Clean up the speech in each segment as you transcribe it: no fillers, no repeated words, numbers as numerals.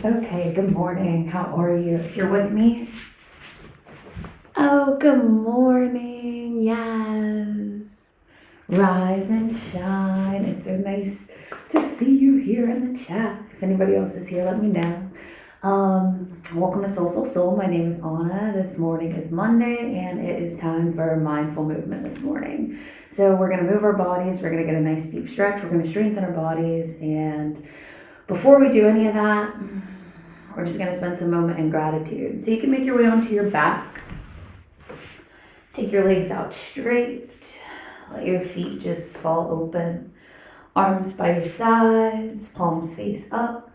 Okay, good morning. How are you? If you're with me, oh, good morning. Yes. Rise and shine. It's so nice to see you here in the chat. If anybody else is here, let me know. Welcome to Soul Soul Soul. My name is Anna. This morning is Monday and it is time for mindful movement this morning. So we're going to move our bodies. We're going to get a nice deep stretch. We're going to strengthen our bodies. And before we do any of that, we're just going to spend some moment in gratitude. So you can make your way onto your back. Take your legs out straight. Let your feet just fall open. Arms by your sides, palms face up.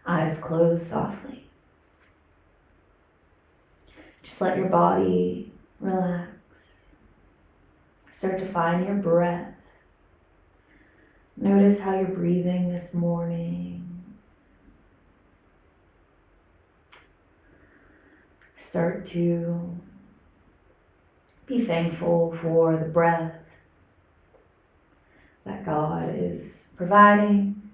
Eyes closed softly. Just let your body relax. Start to find your breath. Notice how you're breathing this morning. Start to be thankful for the breath that God is providing.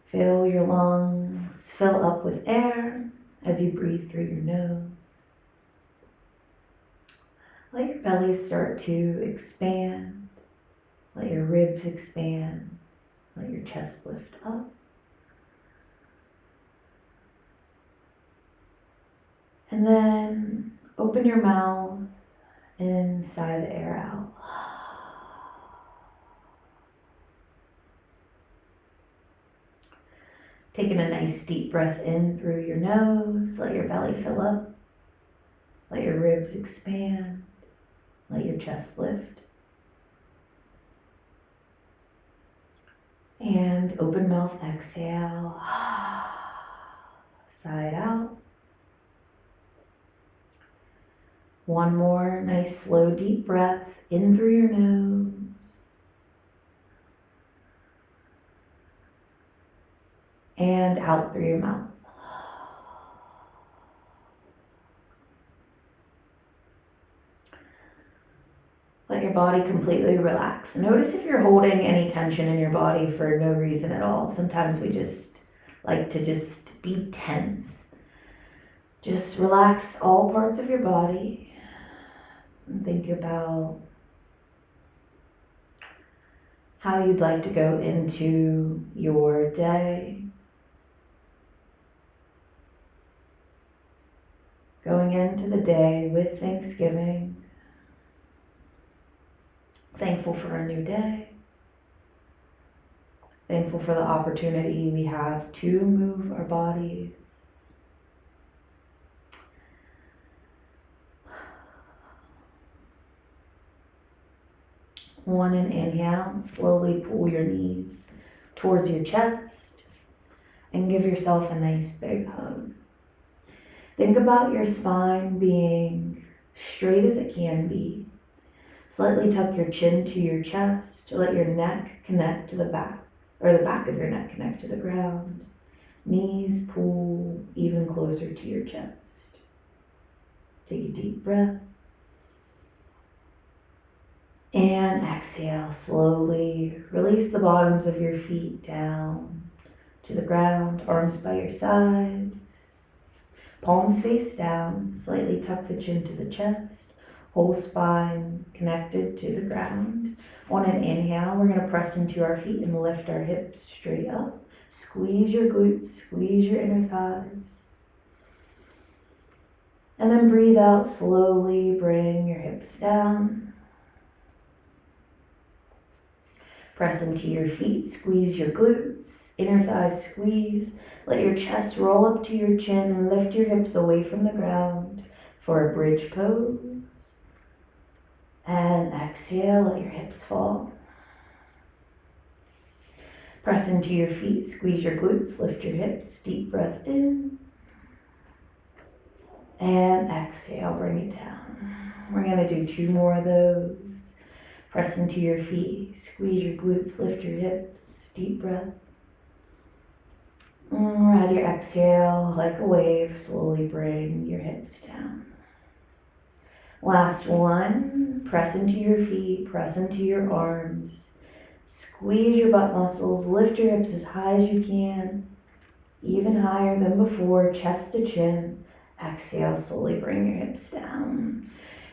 Fill your lungs, fill up with air as you breathe through your nose. Let your belly start to expand. Let your ribs expand. Let your chest lift up. And then open your mouth and sigh the air out. Taking a nice deep breath in through your nose. Let your belly fill up. Let your ribs expand. Let your chest lift. And open mouth, exhale. Sigh out. One more nice, slow, deep breath in through your nose. And out through your mouth. Let your body completely relax. Notice if you're holding any tension in your body for no reason at all. Sometimes we just like to just be tense. Just relax all parts of your body. And think about how you'd like to go into your day. Going into the day with Thanksgiving. Thankful for a new day. Thankful for the opportunity we have to move our bodies. On an inhale, slowly pull your knees towards your chest and give yourself a nice big hug. Think about your spine being straight as it can be. Slightly tuck your chin to your chest. Let your neck connect to the back, or the back of your neck connect to the ground. Knees pull even closer to your chest. Take a deep breath. And exhale slowly. Release the bottoms of your feet down to the ground, arms by your sides. Palms face down, slightly tuck the chin to the chest, whole spine connected to the ground. On an inhale, we're going to press into our feet and lift our hips straight up. Squeeze your glutes, squeeze your inner thighs. And then breathe out slowly, bring your hips down. Press into your feet, squeeze your glutes, inner thighs squeeze. Let your chest roll up to your chin and lift your hips away from the ground for a bridge pose. And exhale, let your hips fall. Press into your feet, squeeze your glutes, lift your hips, deep breath in. And exhale, bring it down. We're going to do 2 more of those. Press into your feet, squeeze your glutes, lift your hips, deep breath. Ride your exhale like a wave, slowly bring your hips down. Last one, press into your feet, press into your arms. Squeeze your butt muscles, lift your hips as high as you can, even higher than before, chest to chin. Exhale, slowly bring your hips down.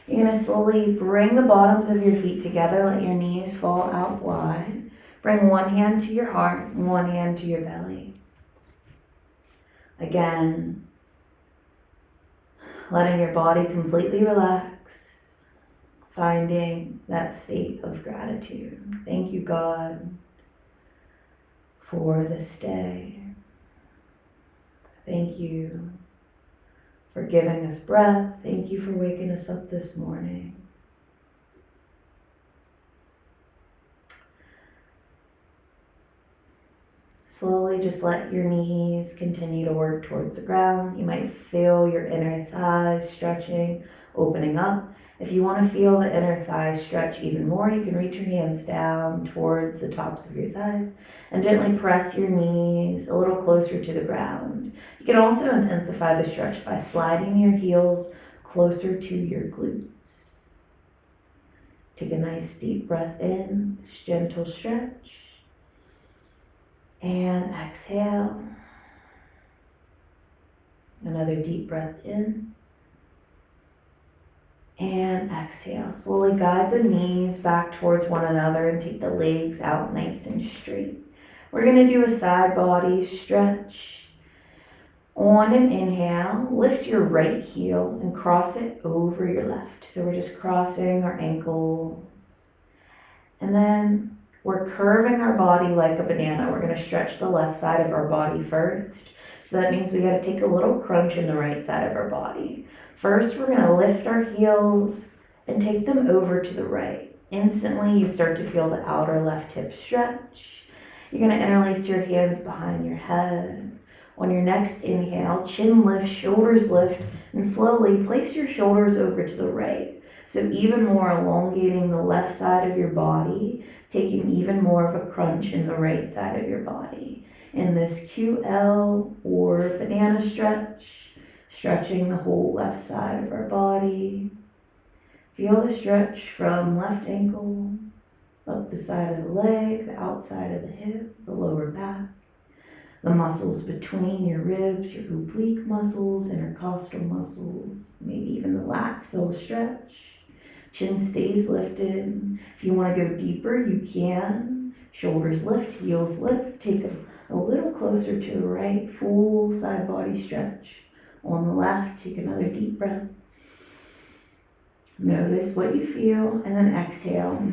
You're going to slowly bring the bottoms of your feet together, let your knees fall out wide. Bring one hand to your heart, one hand to your belly. Again, letting your body completely relax, finding that state of gratitude. Thank you, God, for this day. Thank you for giving us breath. Thank you for waking us up this morning. Slowly just let your knees continue to work towards the ground. You might feel your inner thighs stretching, opening up. If you want to feel the inner thighs stretch even more, you can reach your hands down towards the tops of your thighs and gently press your knees a little closer to the ground. You can also intensify the stretch by sliding your heels closer to your glutes. Take a nice deep breath in, gentle stretch. And exhale. Another deep breath in. And exhale. Slowly guide the knees back towards one another and take the legs out nice and straight. We're going to do a side body stretch. On an inhale, lift your right heel and cross it over your left. So we're just crossing our ankles. And then we're curving our body like a banana. We're going to stretch the left side of our body first. So that means we got to take a little crunch in the right side of our body. First, we're going to lift our heels and take them over to the right. Instantly, you start to feel the outer left hip stretch. You're going to interlace your hands behind your head. On your next inhale, chin lift, shoulders lift, and slowly place your shoulders over to the right. So even more elongating the left side of your body, taking even more of a crunch in the right side of your body. In this QL or banana stretch, stretching the whole left side of our body. Feel the stretch from left ankle, up the side of the leg, the outside of the hip, the lower back, the muscles between your ribs, your oblique muscles, intercostal muscles, maybe even the lats. Feel a stretch. Chin stays lifted. If you want to go deeper, you can. Shoulders lift, heels lift. Take a little closer to the right. Full side body stretch. On the left, take another deep breath. Notice what you feel, and then exhale.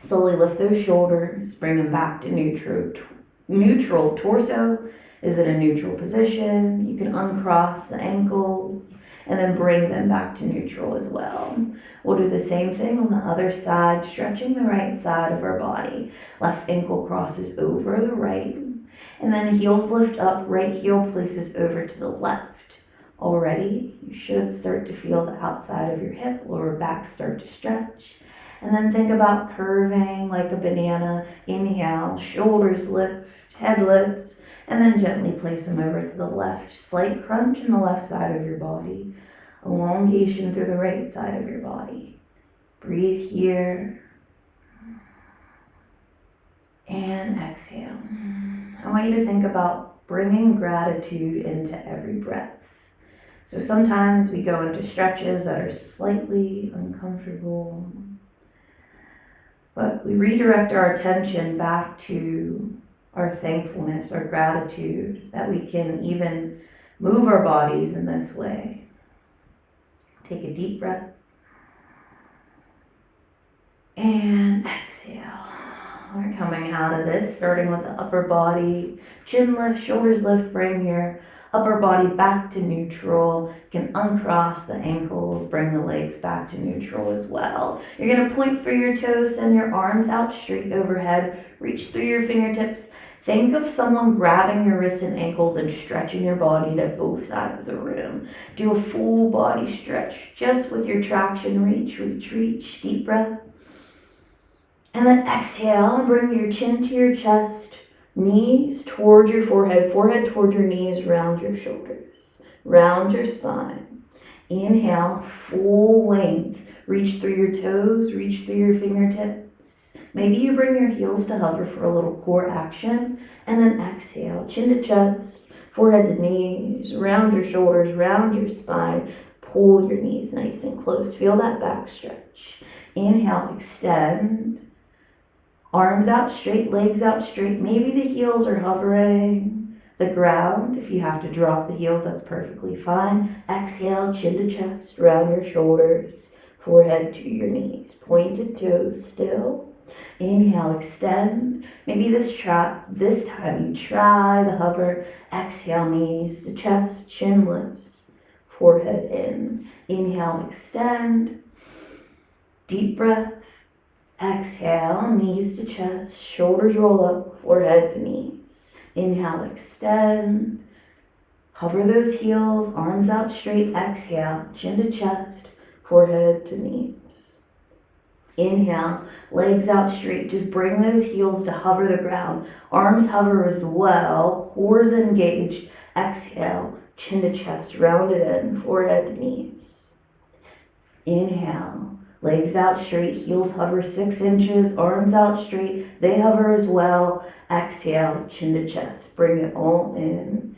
Slowly lift those shoulders. Bring them back to neutral. Torso is in a neutral position. You can uncross the ankles and then bring them back to neutral as well. We'll do the same thing on the other side, stretching the right side of our body. Left ankle crosses over the right, and then heels lift up, right heel places over to the left. Already, you should start to feel the outside of your hip, lower back start to stretch. And then think about curving like a banana. Inhale, shoulders lift, head lifts, and then gently place them over to the left. Slight crunch in the left side of your body. Elongation through the right side of your body. Breathe here. And exhale. I want you to think about bringing gratitude into every breath. So sometimes we go into stretches that are slightly uncomfortable, but we redirect our attention back to our thankfulness, our gratitude, that we can even move our bodies in this way. Take a deep breath. And exhale. We're coming out of this, starting with the upper body. Chin lift, shoulders lift, bring your upper body back to neutral. You can uncross the ankles, bring the legs back to neutral as well. You're going to point through your toes, send your arms out straight overhead, reach through your fingertips. Think of someone grabbing your wrists and ankles and stretching your body to both sides of the room. Do a full body stretch just with your traction. Reach, reach, reach. Deep breath. And then exhale, bring your chin to your chest, knees toward your forehead toward your knees, round your shoulders, round your spine. Inhale, full length. Reach through your toes, reach through your fingertips. hips. Maybe you bring your heels to hover for a little core action, and then exhale, chin to chest, forehead to knees, round your shoulders, round your spine, pull your knees nice and close. Feel that back stretch. Inhale, extend. Arms out straight, legs out straight. Maybe the heels are hovering the ground. If you have to drop the heels, that's perfectly fine. Exhale, chin to chest, round your shoulders, forehead to your knees. Pointed toes still. Inhale, extend. Maybe this time you try the hover. Exhale, knees to chest, chin lifts, forehead in. Inhale, extend. Deep breath. Exhale, knees to chest, shoulders roll up, forehead to knees. Inhale, extend. Hover those heels, arms out straight. Exhale, chin to chest, forehead to knees. Inhale, legs out straight. Just bring those heels to hover the ground. Arms hover as well, cores engaged. Exhale, chin to chest, round it in, forehead to knees. Inhale. Legs out straight, heels hover 6 inches, arms out straight, they hover as well. Exhale, chin to chest, bring it all in.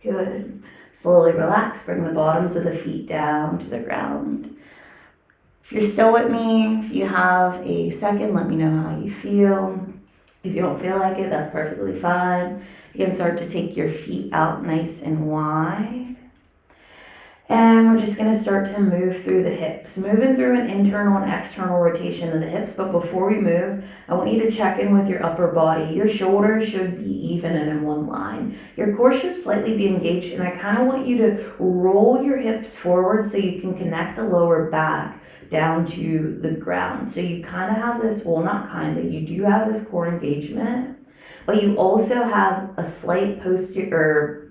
Good. Slowly relax, bring the bottoms of the feet down to the ground. If you're still with me, if you have a second, let me know how you feel. If you don't feel like it, that's perfectly fine. You can start to take your feet out nice and wide. And we're just going to start to move through the hips, moving through an internal and external rotation of the hips. But before we move, I want you to check in with your upper body. Your shoulders should be even and in one line. Your core should slightly be engaged, and I kind of want you to roll your hips forward so you can connect the lower back down to the ground. So you kind of have this, well, not kind of, you do have this core engagement, but you also have a slight posterior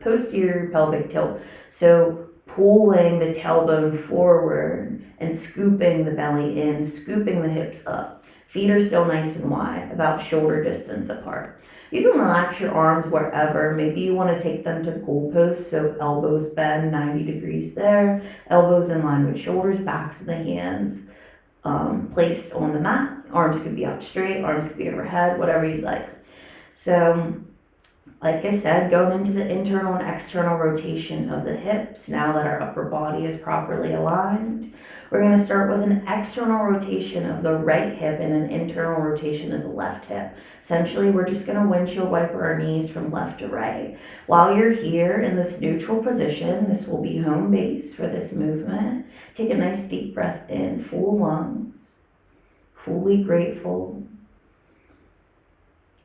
pelvic tilt. So pulling the tailbone forward and scooping the belly in, scooping the hips up. Feet are still nice and wide, about shoulder distance apart. You can relax your arms wherever. Maybe you want to take them to goalposts, so elbows bend 90 degrees there, elbows in line with shoulders, backs of the hands placed on the mat. Arms could be out straight, arms could be overhead, whatever you'd like. So, like I said, going into the internal and external rotation of the hips, now that our upper body is properly aligned, we're going to start with an external rotation of the right hip and an internal rotation of the left hip. Essentially, we're just going to windshield wiper our knees from left to right. While you're here in this neutral position, this will be home base for this movement. Take a nice deep breath in, full lungs, fully grateful.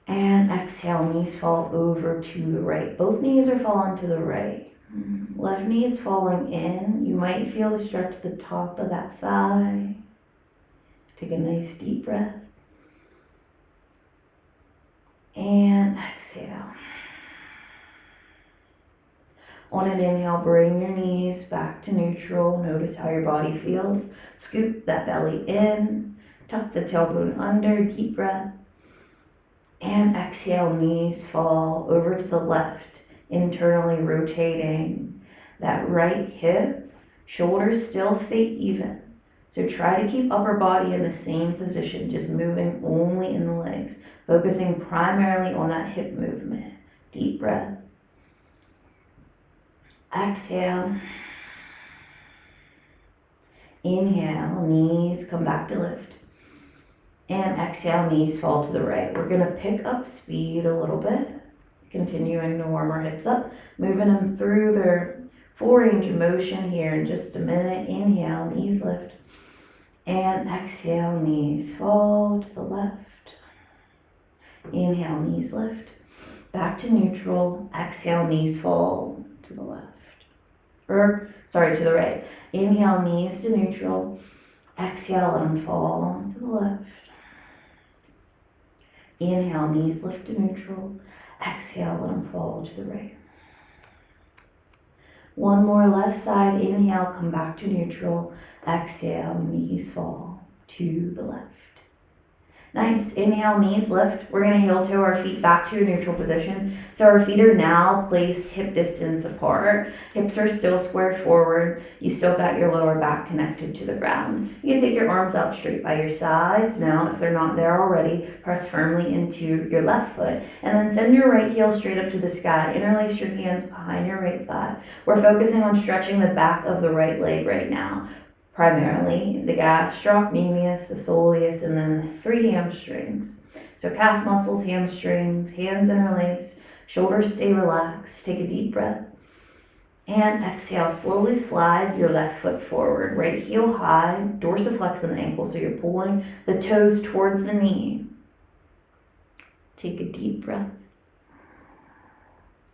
And exhale, knees fall over to the right. Both knees are falling to the right. Left knee is falling in. You might feel the stretch at the top of that thigh. Take a nice deep breath. And exhale. On an inhale, bring your knees back to neutral. Notice how your body feels. Scoop that belly in. Tuck the tailbone under. Deep breath. And exhale, knees fall over to the left, internally rotating that right hip. Shoulders still stay even. So try to keep upper body in the same position, just moving only in the legs, focusing primarily on that hip movement. Deep breath. Exhale. Inhale, knees come back to lift. And exhale, knees fall to the right. We're going to pick up speed a little bit, continuing to warm our hips up, moving them through their full range of motion here in just a minute. Inhale, knees lift. And exhale, knees fall to the left. Inhale, knees lift. Back to neutral. Exhale, knees fall to the left. To the right. Inhale, knees to neutral. Exhale, let them fall to the left. Inhale, knees lift to neutral. Exhale, let them fall to the right. One more left side. Inhale, come back to neutral. Exhale, knees fall to the left. Nice. Inhale, knees lift. We're going to heel toe our feet back to a neutral position. So our feet are now placed hip distance apart. Hips are still squared forward. You still got your lower back connected to the ground. You can take your arms out straight by your sides. Now, if they're not there already, press firmly into your left foot. And then send your right heel straight up to the sky. Interlace your hands behind your right thigh. We're focusing on stretching the back of the right leg right now. Primarily the gastrocnemius, the soleus, and then the 3 hamstrings. So calf muscles, hamstrings, hands interlace, shoulders stay relaxed. Take a deep breath. And exhale, slowly slide your left foot forward. Right heel high, dorsiflex in the ankle, so you're pulling the toes towards the knee. Take a deep breath.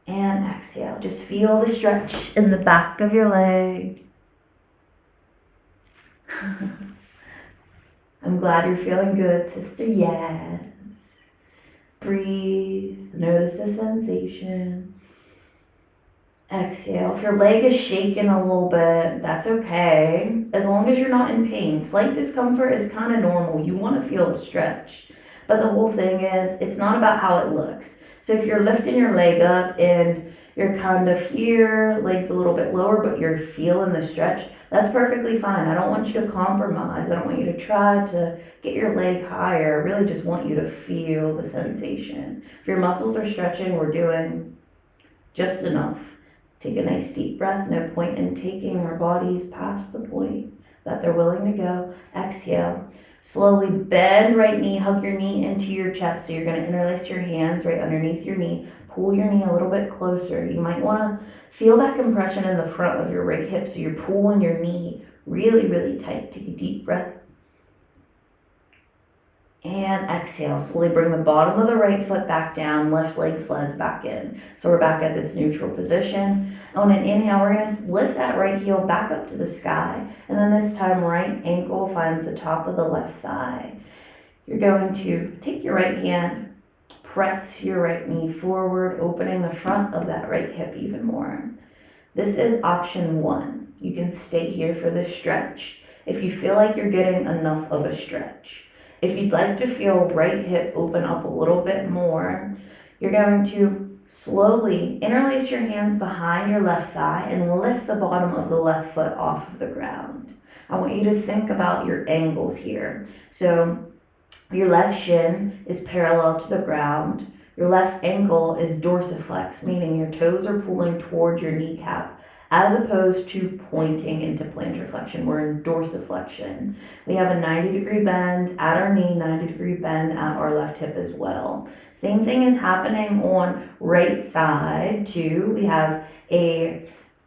And exhale, just feel the stretch in the back of your leg. I'm glad you're feeling good, sister. Yes. Breathe. Notice the sensation. Exhale. If your leg is shaking a little bit, that's okay. As long as you're not in pain. Slight discomfort is kind of normal. You want to feel the stretch. But the whole thing is, it's not about how it looks. So if you're lifting your leg up and you're kind of here, legs a little bit lower, but you're feeling the stretch, that's perfectly fine. I don't want you to compromise. I don't want you to try to get your leg higher. I really just want you to feel the sensation. If your muscles are stretching, we're doing just enough. Take a nice deep breath. No point in taking our bodies past the point that they're willing to go. Exhale. Slowly bend right knee, hug your knee into your chest. So you're going to interlace your hands right underneath your knee. Pull your knee a little bit closer. You might want to feel that compression in the front of your right hip. So you're pulling your knee really, really tight. Take a deep breath. And exhale. Slowly bring the bottom of the right foot back down. Left leg slides back in. So we're back at this neutral position. On an inhale, we're going to lift that right heel back up to the sky. And then this time, right ankle finds the top of the left thigh. You're going to take your right hand, press your right knee forward, opening the front of that right hip even more. This is option 1. You can stay here for this stretch if you feel like you're getting enough of a stretch. If you'd like to feel right hip open up a little bit more, you're going to slowly interlace your hands behind your left thigh and lift the bottom of the left foot off of the ground. I want you to think about your angles here. So your left shin is parallel to the ground. Your left ankle is dorsiflex, meaning your toes are pulling towards your kneecap, as opposed to pointing into plantar flexion. We're in dorsiflexion. We have a 90-degree bend at our knee, 90-degree bend at our left hip as well. Same thing is happening on right side too. We have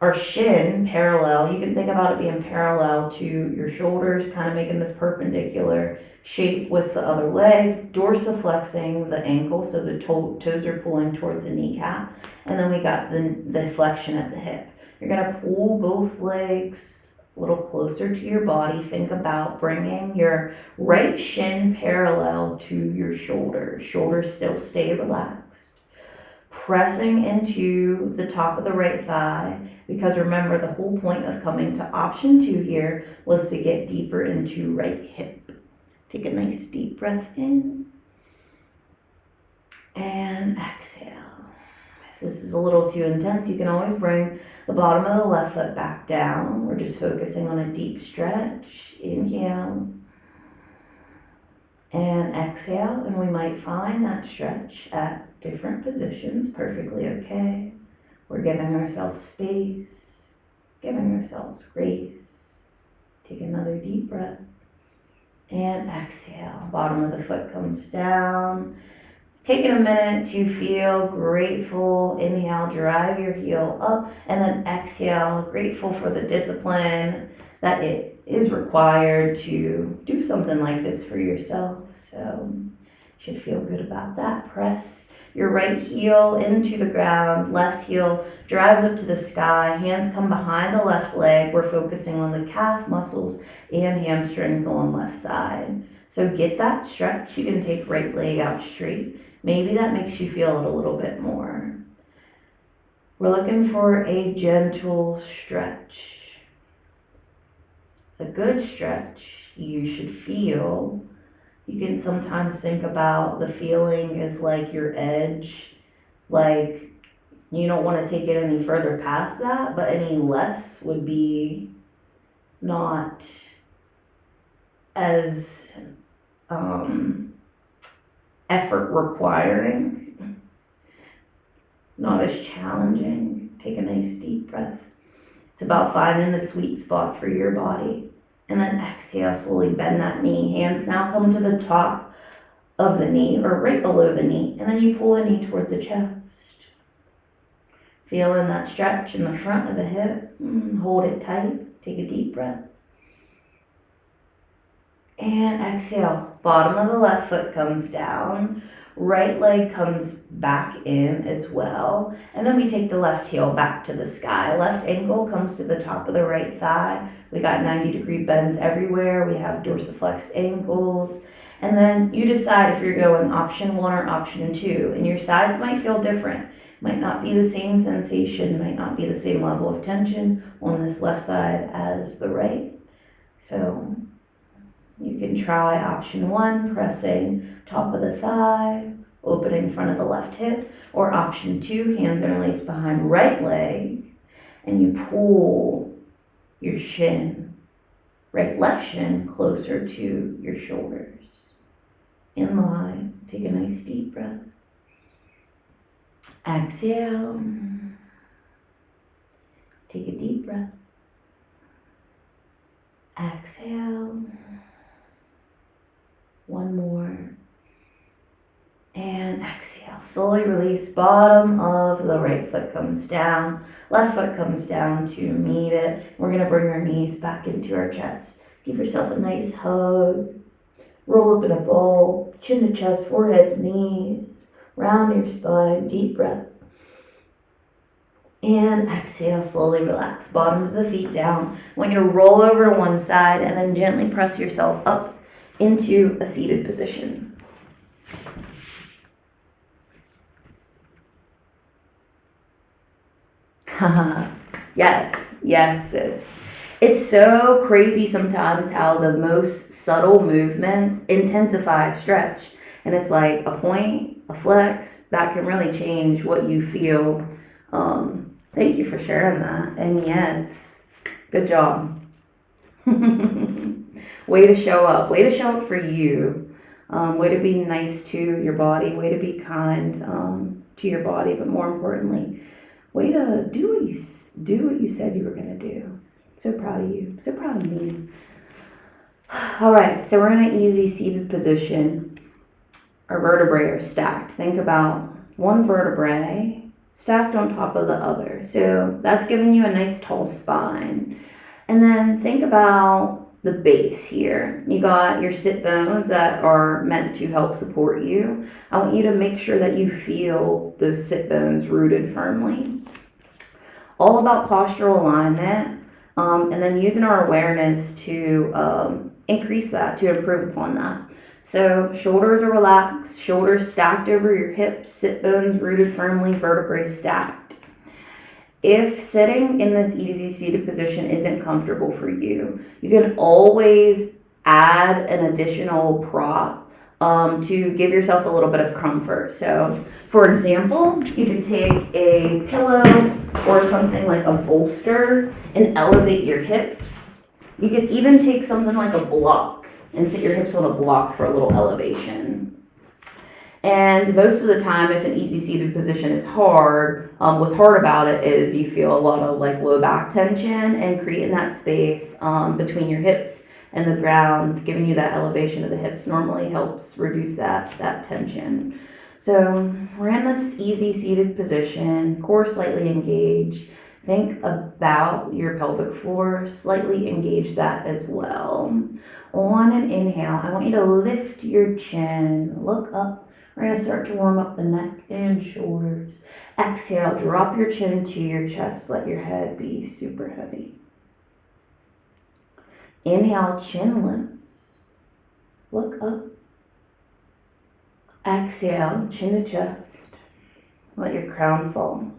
our shin parallel. You can think about it being parallel to your shoulders, kind of making this perpendicular shape with the other leg, dorsiflexing the ankle, so the toes are pulling towards the kneecap. And then we got the flexion at the hip. You're going to pull both legs a little closer to your body. Think about bringing your right shin parallel to your shoulders. Shoulders still stay relaxed. Pressing into the top of the right thigh, because remember, the whole point of coming to option 2 here was to get deeper into right hip. Take a nice deep breath in and exhale. If this is a little too intense, you can always bring the bottom of the left foot back down. We're just focusing on a deep stretch. Inhale and exhale, and we might find that stretch at different positions. Perfectly okay. We're giving ourselves space, giving ourselves grace. Take another deep breath and exhale. Bottom of the foot comes down. Taking a minute to feel grateful. Inhale, drive your heel up, and then exhale, grateful for the discipline that it is required to do something like this for yourself. So you should feel good about that. Press your right heel into the ground. Left heel drives up to the sky. Hands come behind the left leg. We're focusing on the calf muscles and hamstrings on left side. So get that stretch. You can take right leg out straight. Maybe that makes you feel it a little bit more. We're looking for a gentle stretch. A good stretch, you should feel You can sometimes think about the feeling as like your edge, like you don't want to take it any further past that, but any less would be not as effort requiring, not as challenging. Take a nice deep breath. It's about finding the sweet spot for your body. And then exhale, slowly bend that knee. Hands now come to the top of the knee or right below the knee. And then you pull the knee towards the chest. Feeling that stretch in the front of the hip. Hold it tight. Take a deep breath. And exhale. Bottom of the left foot comes down. Right leg comes back in as well. And then we take the left heel back to the sky. Left ankle comes to the top of the right thigh. We got 90-degree bends everywhere. We have dorsiflex ankles. And then you decide if you're going option 1 or option 2. And your sides might feel different. Might not be the same sensation, might not be the same level of tension on this left side as the right. So you can try option 1, pressing top of the thigh, opening front of the left hip, or option 2, hands interlaced behind right leg, and you pull your shin, left shin, closer to your shoulders. In line, take a nice deep breath. Exhale. Take a deep breath. Exhale. One more. And exhale. Slowly release. Bottom of the right foot comes down. Left foot comes down to meet it. We're going to bring our knees back into our chest. Give yourself a nice hug. Roll up in a ball. Chin to chest, forehead, knees. Round your spine. Deep breath. And exhale, slowly relax. Bottoms of the feet down. I want you to roll over to one side and then gently press yourself up into a seated position. Yes, sis. It's so crazy sometimes how the most subtle movements intensify a stretch. And it's like a point, a flex, that can really change what you feel. Thank you for sharing that. And yes, good job. Way to show up. Way to show up for you. Way to be nice to your body. Way to be kind to your body. But more importantly, way to do what you said you were going to do. So proud of you. So proud of me. All right, so we're in an easy seated position. Our vertebrae are stacked. Think about one vertebrae stacked on top of the other. So that's giving you a nice tall spine. And then think about the base here. You got your sit bones that are meant to help support you. I want you to make sure that you feel those sit bones rooted firmly. All about postural alignment, and then using our awareness to increase that, to improve upon that. So shoulders are relaxed, shoulders stacked over your hips, sit bones rooted firmly, vertebrae stacked. If sitting in this easy seated position isn't comfortable for you, you can always add an additional prop to give yourself a little bit of comfort. So for example, you can take a pillow or something like a bolster and elevate your hips. You could even take something like a block and sit your hips on a block for a little elevation. And most of the time, if an easy seated position is hard, what's hard about it is you feel a lot of like low back tension, and creating that space between your hips and the ground, giving you that elevation of the hips normally helps reduce that tension. So we're in this easy seated position, core slightly engaged. Think about your pelvic floor, slightly engage that as well. On an inhale, I want you to lift your chin, look up. We're going to start to warm up the neck and shoulders. Exhale, drop your chin to your chest. Let your head be super heavy. Inhale, chin lifts. Look up. Exhale, chin to chest. Let your crown fall.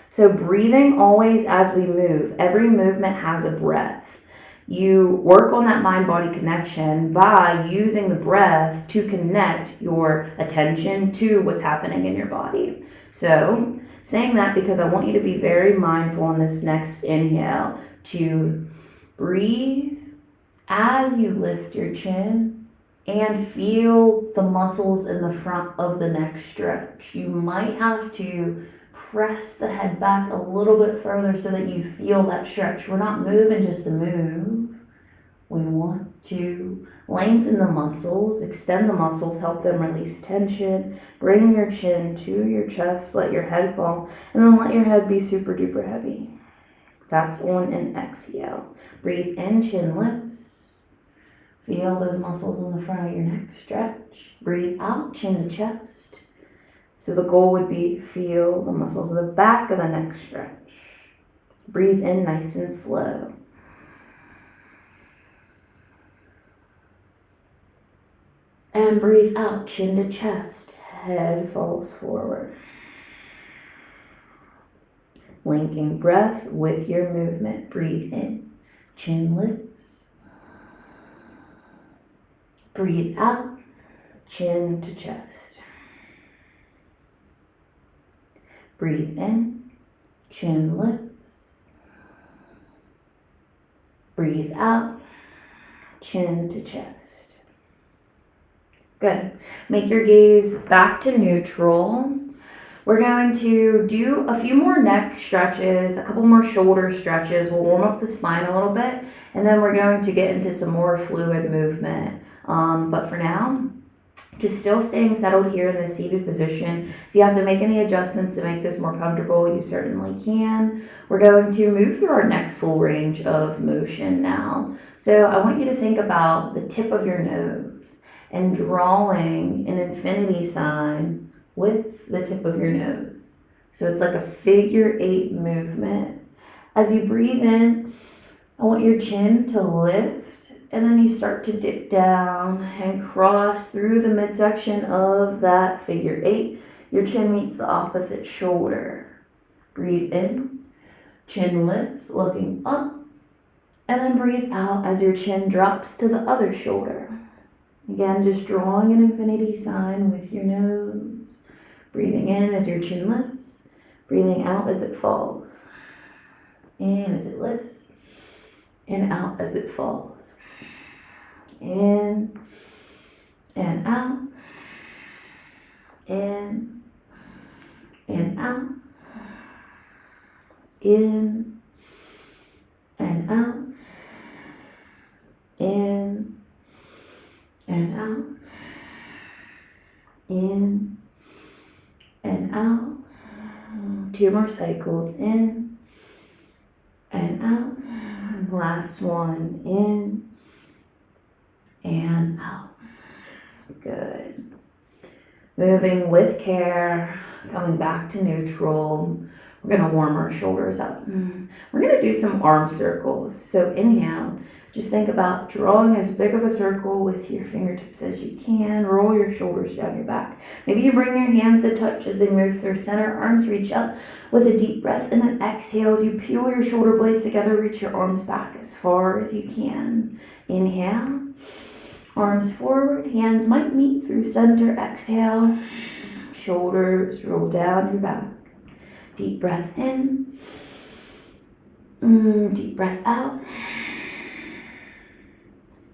So breathing always as we move. Every movement has a breath. You work on that mind-body connection by using the breath to connect your attention to what's happening in your body. So, saying that because I want you to be very mindful on this next inhale to breathe as you lift your chin and feel the muscles in the front of the neck stretch. You might have to press the head back a little bit further so that you feel that stretch. We're not moving just to move. We want to lengthen the muscles, extend the muscles, help them release tension, bring your chin to your chest, let your head fall, and then let your head be super duper heavy. That's on an exhale. Breathe in, chin lifts. Feel those muscles in the front of your neck stretch. Breathe out, chin to chest. So the goal would be feel the muscles of the back of the neck stretch. Breathe in nice and slow. And breathe out, chin to chest. Head falls forward. Linking breath with your movement. Breathe in, chin lifts. Breathe out, chin to chest. Breathe in, chin lifts. Breathe out, chin to chest. Good. Make your gaze back to neutral. We're going to do a few more neck stretches, a couple more shoulder stretches. We'll warm up the spine a little bit, and then we're going to get into some more fluid movement. But for now, just still staying settled here in the seated position. If you have to make any adjustments to make this more comfortable, you certainly can. We're going to move through our next full range of motion now. So I want you to think about the tip of your nose and drawing an infinity sign with the tip of your nose. So it's like a figure 8 movement. As you breathe in, I want your chin to lift, and then you start to dip down and cross through the midsection of that figure 8. Your chin meets the opposite shoulder. Breathe in, chin lifts, looking up, and then breathe out as your chin drops to the other shoulder. Again, just drawing an infinity sign with your nose. Breathing in as your chin lifts. Breathing out as it falls. In as it lifts. And out as it falls. In and out. In and out. In and out. In and out, in and out. 2 more cycles, in and out. Last one, in and out. Good. Moving with care, coming back to neutral. We're going to warm our shoulders up. We're going to do some arm circles. So inhale. Just think about drawing as big of a circle with your fingertips as you can. Roll your shoulders down your back. Maybe you bring your hands to touch as they move through center. Arms reach up with a deep breath. And then exhale as you peel your shoulder blades together. Reach your arms back as far as you can. Inhale. Arms forward. Hands might meet through center. Exhale. Shoulders roll down your back. Deep breath in. Deep breath out.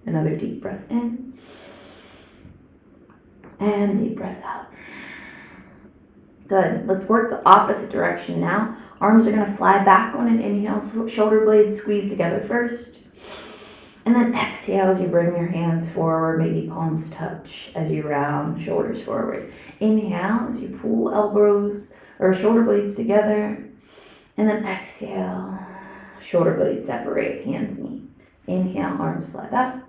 Another deep breath in. And a deep breath out. Good. Let's work the opposite direction now. Arms are going to fly back on an inhale. Shoulder blades squeeze together first. And then exhale as you bring your hands forward. Maybe palms touch as you round shoulders forward. Inhale as you pull elbows or shoulder blades together. And then exhale. Shoulder blades separate. Hands meet. Inhale. Arms fly back.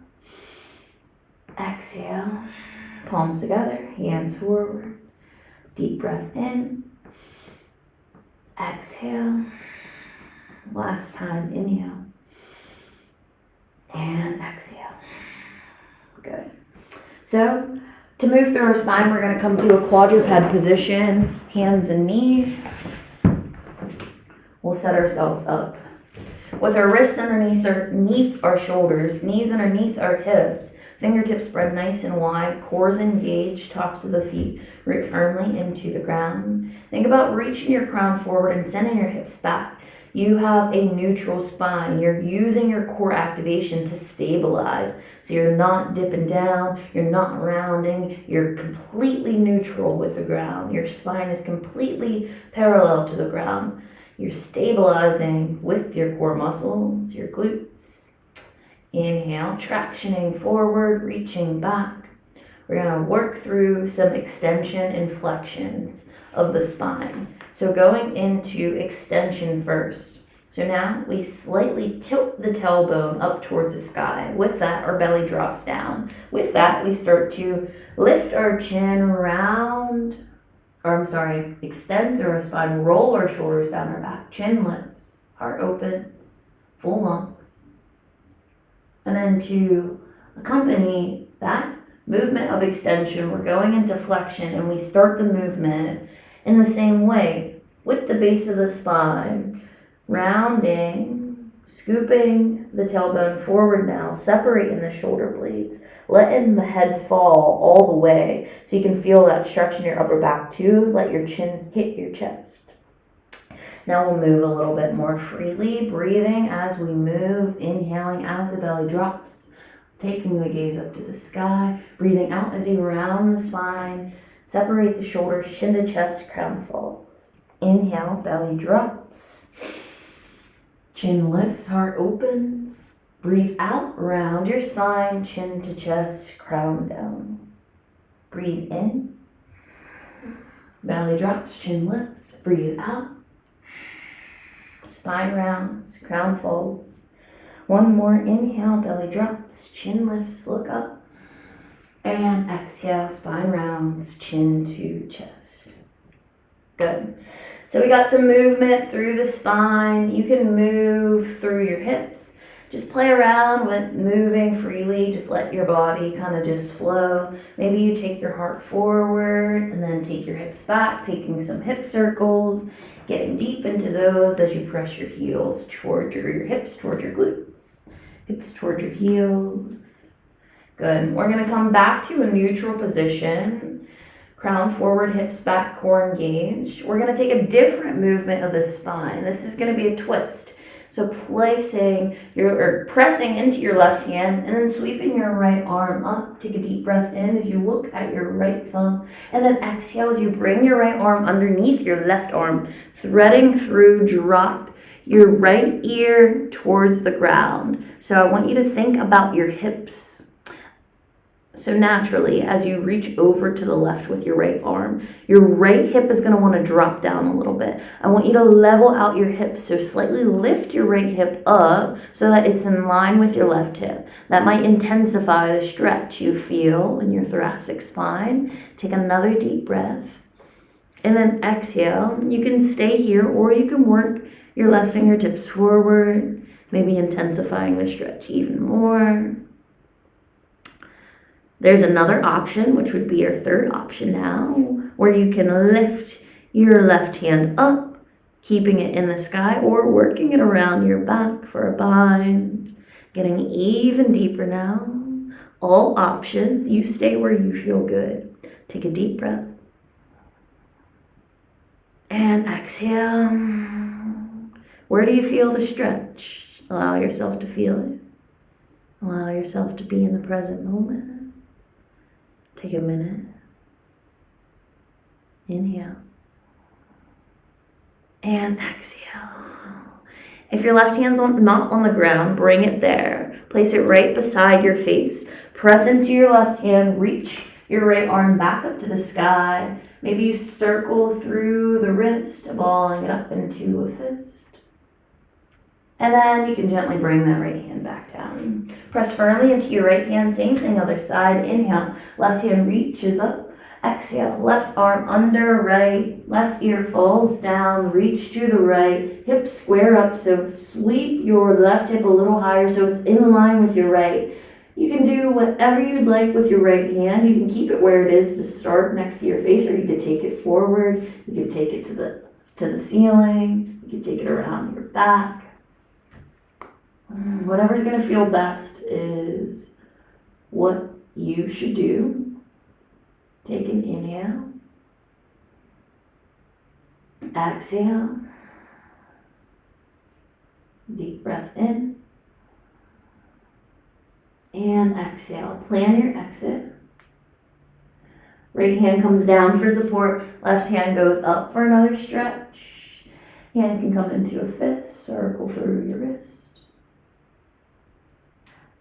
Exhale, palms together, hands forward. Deep breath in. Exhale. Last time, inhale. And exhale. Good. So, to move through our spine, we're going to come to a quadruped position, hands and knees. We'll set ourselves up With our wrists underneath our shoulders, knees underneath our hips, fingertips spread nice and wide, cores engaged, tops of the feet root firmly into the ground. Think about reaching your crown forward and sending your hips back. You have a neutral spine. You're using your core activation to stabilize. So you're not dipping down, you're not rounding, you're completely neutral with the ground. Your spine is completely parallel to the ground. You're stabilizing with your core muscles, your glutes. Inhale, tractioning forward, reaching back. We're going to work through some extension and flexions of the spine. So going into extension first. So now we slightly tilt the tailbone up towards the sky. With that, our belly drops down. With that, we start to lift our chin extend through our spine, roll our shoulders down our back, chin lifts, heart opens, full lungs. And then to accompany that movement of extension, we're going into flexion, and we start the movement in the same way with the base of the spine. Rounding, scooping the tailbone forward now, separating the shoulder blades, letting the head fall all the way so you can feel that stretch in your upper back too. Let your chin hit your chest. Now we'll move a little bit more freely, breathing as we move, inhaling as the belly drops, taking the gaze up to the sky, breathing out as you round the spine, separate the shoulders, chin to chest, crown falls. Inhale, belly drops. Chin lifts, heart opens. Breathe out, round your spine, chin to chest, crown down. Breathe in. Belly drops, chin lifts. Breathe out. Spine rounds, crown folds. One more inhale, belly drops, chin lifts, look up. And exhale, spine rounds, chin to chest. Good. So we got some movement through the spine. You can move through your hips. Just play around with moving freely. Just let your body kind of just flow. Maybe you take your heart forward and then take your hips back, taking some hip circles, getting deep into those as you press your heels toward your hips, toward your glutes. Hips toward your heels. Good. We're going to come back to a neutral position. Crown forward, hips back, core engaged. We're going to take a different movement of the spine. This is going to be a twist. So pressing into your left hand and then sweeping your right arm up. Take a deep breath in as you look at your right thumb. And then exhale as you bring your right arm underneath your left arm, threading through, drop your right ear towards the ground. So I want you to think about your hips. So naturally, as you reach over to the left with your right arm, your right hip is going to want to drop down a little bit. I want you to level out your hips, so slightly lift your right hip up so that it's in line with your left hip. That might intensify the stretch you feel in your thoracic spine. Take another deep breath. And then exhale. You can stay here or you can work your left fingertips forward, maybe intensifying the stretch even more. There's another option, which would be your third option now, where you can lift your left hand up, keeping it in the sky, or working it around your back for a bind. Getting even deeper now. All options. You stay where you feel good. Take a deep breath. And exhale. Where do you feel the stretch? Allow yourself to feel it. Allow yourself to be in the present moment. Take a minute. Inhale. And exhale. If your left hand's not on the ground, bring it there. Place it right beside your face. Press into your left hand. Reach your right arm back up to the sky. Maybe you circle through the wrist, balling it up into a fist. And then you can gently bring that right hand back down. Press firmly into your right hand. Same thing, other side. Inhale. Left hand reaches up. Exhale. Left arm under right. Left ear falls down. Reach to the right. Hips square up. So sweep your left hip a little higher so it's in line with your right. You can do whatever you'd like with your right hand. You can keep it where it is to start next to your face, or you could take it forward. You could take it to the ceiling. You could take it around your back. Whatever's going to feel best is what you should do. Take an inhale. Exhale. Deep breath in. And exhale. Plan your exit. Right hand comes down for support. Left hand goes up for another stretch. Hand can come into a fist. Circle through your wrist.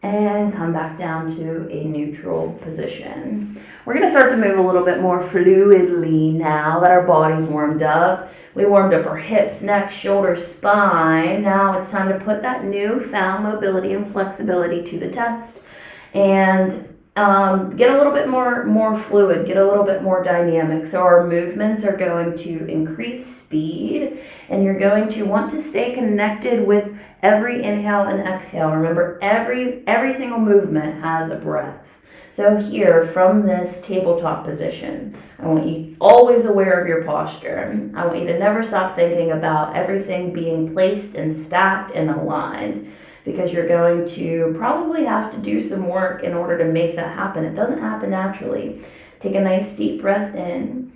And come back down to a neutral position. We're going to start to move a little bit more fluidly now that our body's warmed up. We warmed up our hips, neck, shoulders, spine. Now it's time to put that newfound mobility and flexibility to the test. And get a little bit more fluid, get a little bit more dynamic. So our movements are going to increase speed, and you're going to want to stay connected with every inhale and exhale. Remember, every single movement has a breath. So here, from this tabletop position, I want you always aware of your posture. I want you to never stop thinking about everything being placed and stacked and aligned, because you're going to probably have to do some work in order to make that happen. It doesn't happen naturally. Take a nice deep breath in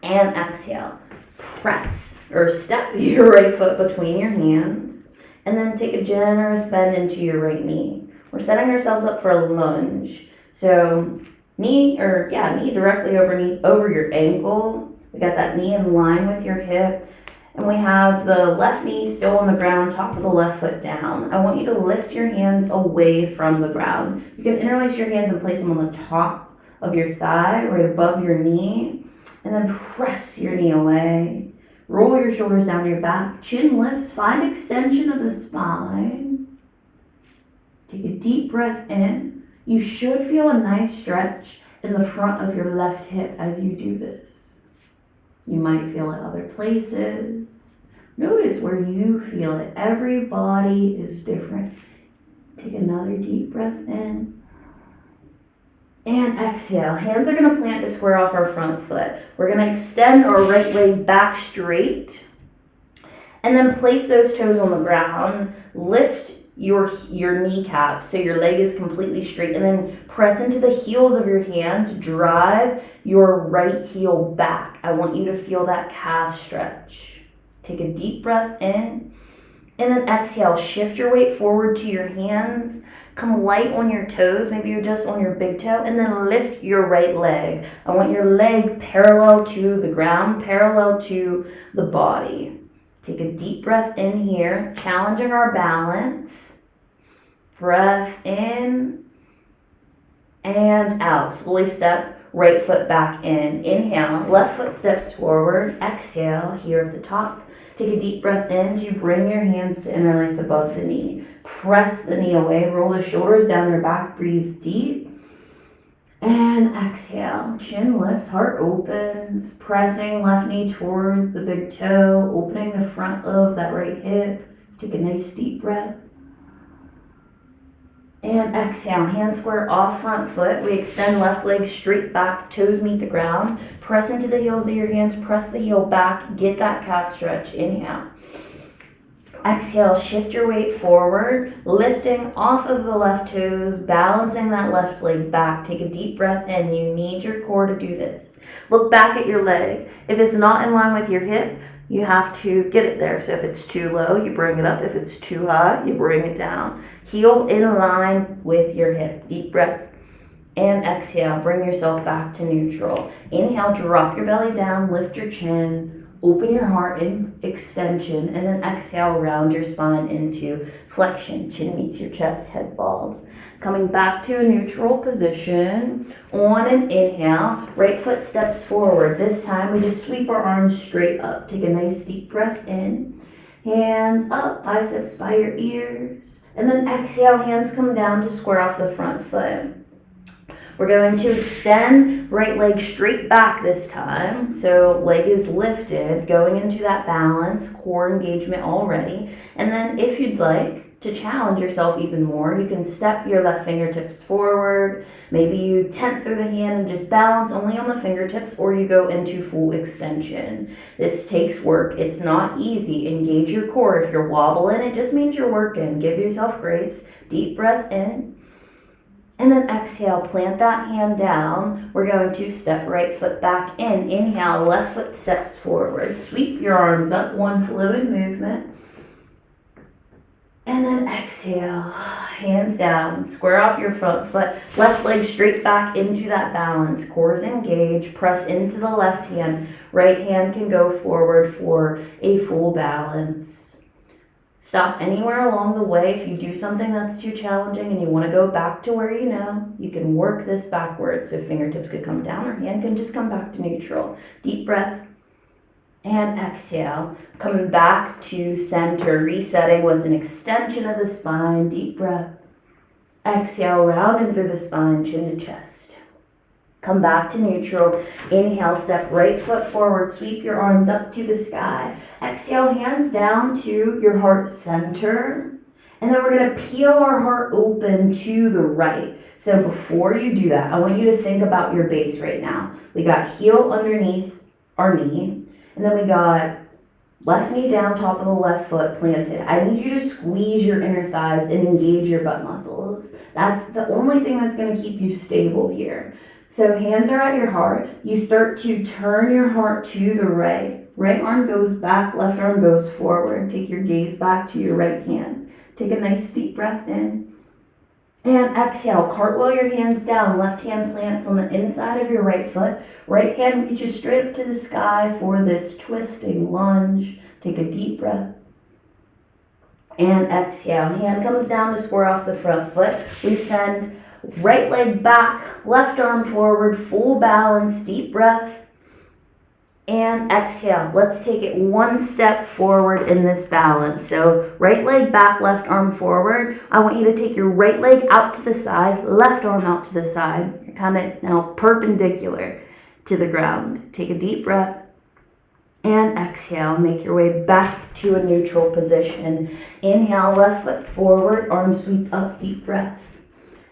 and exhale. Press or step your right foot between your hands. And then take a generous bend into your right knee. We're setting ourselves up for a lunge. So knee directly over your ankle. We got that knee in line with your hip. And we have the left knee still on the ground, top of the left foot down. I want you to lift your hands away from the ground. You can interlace your hands and place them on the top of your thigh, right above your knee. And then press your knee away. Roll your shoulders down your back. Chin lifts. Find extension of the spine. Take a deep breath in. You should feel a nice stretch in the front of your left hip as you do this. You might feel it other places. Notice where you feel it. Every body is different. Take another deep breath in. And exhale. Hands are going to plant to square off our front foot. We're going to extend our right leg back straight. And then place those toes on the ground. Lift your kneecap so your leg is completely straight. And then press into the heels of your hands. Drive your right heel back. I want you to feel that calf stretch. Take a deep breath in. And then exhale. Shift your weight forward to your hands. Come light on your toes, maybe you're just on your big toe, and then lift your right leg. I want your leg parallel to the ground, parallel to the body. Take a deep breath in here, challenging our balance. Breath in and out. Slowly step right foot back in. Inhale, left foot steps forward. Exhale here at the top. Take a deep breath in to bring your hands to interlace above the knee. Press the knee away, roll the shoulders down your back, breathe deep. And exhale, chin lifts, heart opens, pressing left knee towards the big toe, opening the front of that right hip. Take a nice deep breath. And exhale, hands square off front foot. We extend left leg straight back, toes meet the ground. Press into the heels of your hands, press the heel back, get that calf stretch. Inhale. Exhale, shift your weight forward, lifting off of the left toes, balancing that left leg back. Take a deep breath in. You need your core to do this. Look back at your leg. If it's not in line with your hip, you have to get it there. So if it's too low, you bring it up. If it's too high, you bring it down. Heel in line with your hip. Deep breath. And exhale, bring yourself back to neutral. Inhale, drop your belly down, lift your chin. Open your heart in extension, and then exhale, round your spine into flexion. Chin meets your chest, head falls. Coming back to a neutral position. On an inhale, right foot steps forward. This time we just sweep our arms straight up. Take a nice deep breath in. Hands up, biceps by your ears. And then exhale, hands come down to square off the front foot. We're going to extend right leg straight back this time. So leg is lifted, going into that balance, core engagement already. And then if you'd like, to challenge yourself even more, you can step your left fingertips forward. Maybe you tent through the hand and just balance only on the fingertips, or you go into full extension. This takes work. It's not easy. Engage your core. If you're wobbling, it just means you're working. Give yourself grace. Deep breath in. And then exhale, plant that hand down. We're going to step right foot back in. Inhale, left foot steps forward. Sweep your arms up, one fluid movement. And then exhale, hands down, square off your front foot, left leg straight back into that balance. Core is engaged, press into the left hand. Right hand can go forward for a full balance. Stop anywhere along the way. If you do something that's too challenging and you want to go back to where you know, you can work this backwards. So fingertips could come down or hand can just come back to neutral. Deep breath. And exhale, coming back to center, resetting with an extension of the spine, deep breath. Exhale, rounding through the spine, chin to chest. Come back to neutral. Inhale, step right foot forward, sweep your arms up to the sky. Exhale, hands down to your heart center. And then we're going to peel our heart open to the right. So before you do that, I want you to think about your base right now. We got heel underneath our knee. And then we got left knee down, top of the left foot planted. I need you to squeeze your inner thighs and engage your butt muscles. That's the only thing that's going to keep you stable here. So hands are at your heart. You start to turn your heart to the right. Right arm goes back, left arm goes forward. Take your gaze back to your right hand. Take a nice deep breath in. And exhale, cartwheel your hands down. Left hand plants on the inside of your right foot. Right hand reaches straight up to the sky for this twisting lunge. Take a deep breath. And exhale. Hand comes down to square off the front foot. We send right leg back, left arm forward, full balance, deep breath. And exhale. Let's take it one step forward in this balance. So right leg back, left arm forward. I want you to take your right leg out to the side, left arm out to the side. You're kind of now perpendicular to the ground. Take a deep breath. And exhale. Make your way back to a neutral position. Inhale, left foot forward, arms sweep up, deep breath.